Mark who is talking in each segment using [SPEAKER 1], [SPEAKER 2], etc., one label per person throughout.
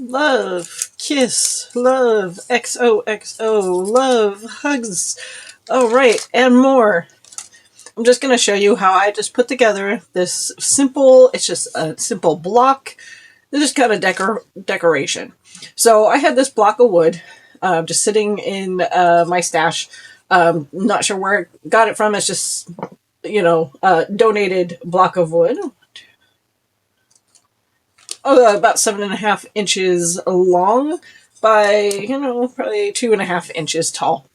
[SPEAKER 1] Love, kiss, love, XOXO, love, hugs. Oh, right, and more. I'm just going to show you how I just put together this simple, it's just a simple block. This is kind of decoration. So I had this block of wood just sitting in my stash. Not sure where I got it from. It's just, donated block of wood. About 7.5 inches long by, probably 2.5 inches tall.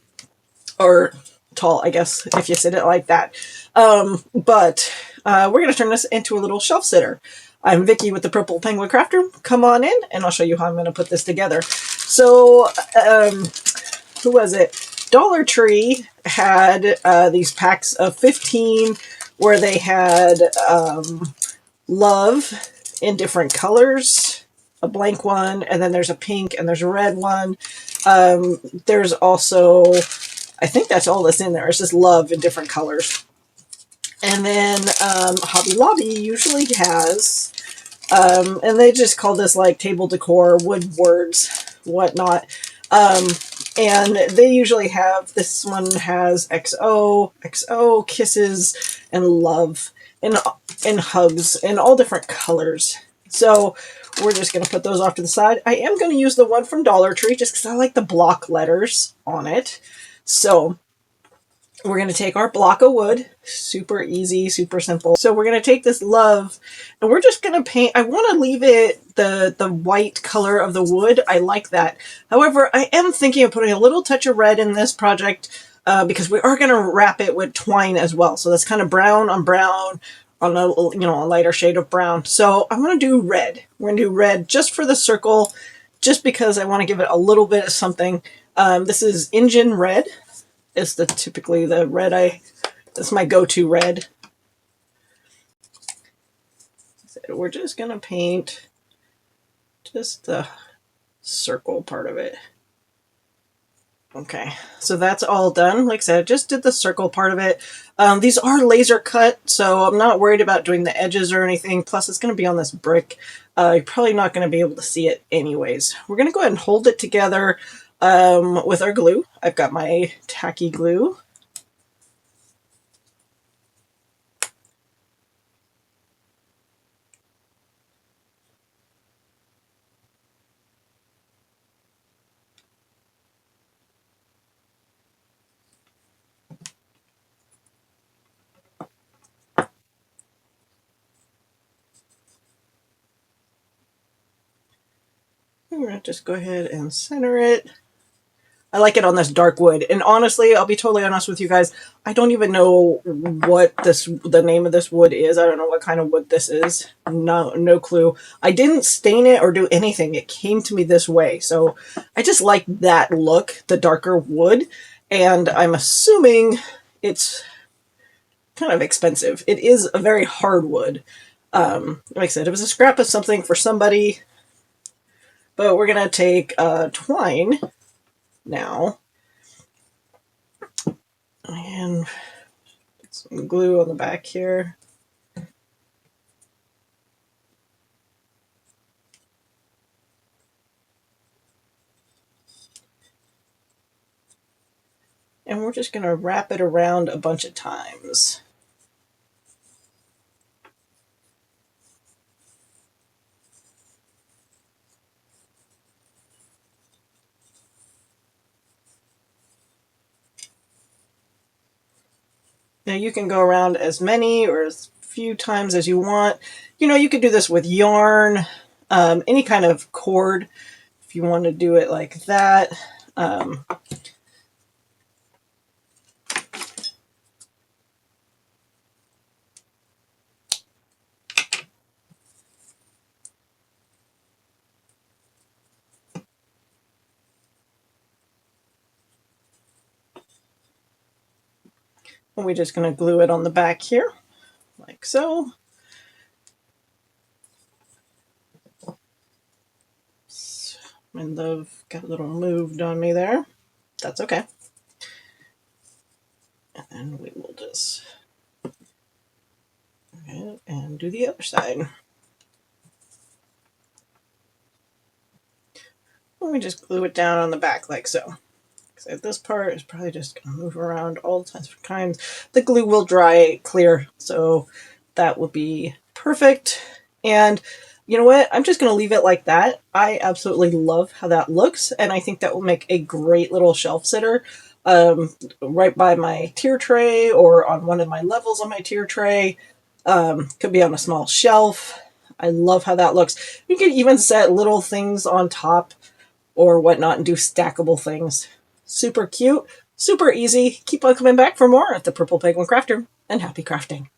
[SPEAKER 1] Or tall, I guess, if you sit it like that. But we're going to turn this into a little shelf sitter. I'm Vicky with the Purple Penguin Crafter. Come on in and I'll show you how I'm going to put this together. So, who was it? Dollar Tree had these packs of 15 where they had love in different colors, a blank one, and then there's a pink and there's a red one. There's also, I think that's all that's in there. It's just love in different colors. And then Hobby Lobby usually has, and they just call this like table decor, wood words, whatnot. And they usually have, this one has XO, kisses, and love, and hugs, and all different colors. So we're just going to put those off to the side. I am going to use the one from Dollar Tree just because I like the block letters on it. So we're going to take our block of wood, super easy, super simple. So we're going to take this love and we're just going to paint. I want to leave it the white color of the wood. I like that. However, I am thinking of putting a little touch of red in this project because we are going to wrap it with twine as well. So that's kind of brown on brown on a lighter shade of brown. So I'm going to do red. We're going to do red just for the circle, just because I want to give it a little bit of something. This is Indian red. It's typically the red that's my go-to red. So we're just gonna paint just the circle part of it. Okay, so that's all done. Like I said, I just did the circle part of it. These are laser cut, so I'm not worried about doing the edges or anything. Plus, it's going to be on this brick. You're probably not going to be able to see it anyways. We're going to go ahead and hold it together with our glue. I've got my tacky glue. I'm going to just go ahead and center it. I like it on this dark wood. And honestly, I'll be totally honest with you guys. I don't even know what the name of this wood is. I don't know what kind of wood this is. No clue. I didn't stain it or do anything. It came to me this way. So I just like that look, the darker wood. And I'm assuming it's kind of expensive. It is a very hard wood. Like I said, it was a scrap of something for somebody. But we're going to take twine now and put some glue on the back here. And we're just going to wrap it around a bunch of times. Now you can go around as many or as few times as you want. You could do this with yarn, any kind of cord, if you want to do it like that. And we're just going to glue it on the back here, like so. And Love got a little moved on me there. That's okay. And then we will just go ahead and do the other side. Let me just glue it down on the back like so. So this part is probably just going to move around all times. The glue will dry clear, so that will be perfect. And you know what? I'm just going to leave it like that. I absolutely love how that looks, and I think that will make a great little shelf sitter right by my tier tray or on one of my levels on my tier tray. Could be on a small shelf. I love how that looks. You can even set little things on top or whatnot and do stackable things. Super cute, super easy. Keep on coming back for more at the Purple Penguin Crafter, and happy crafting.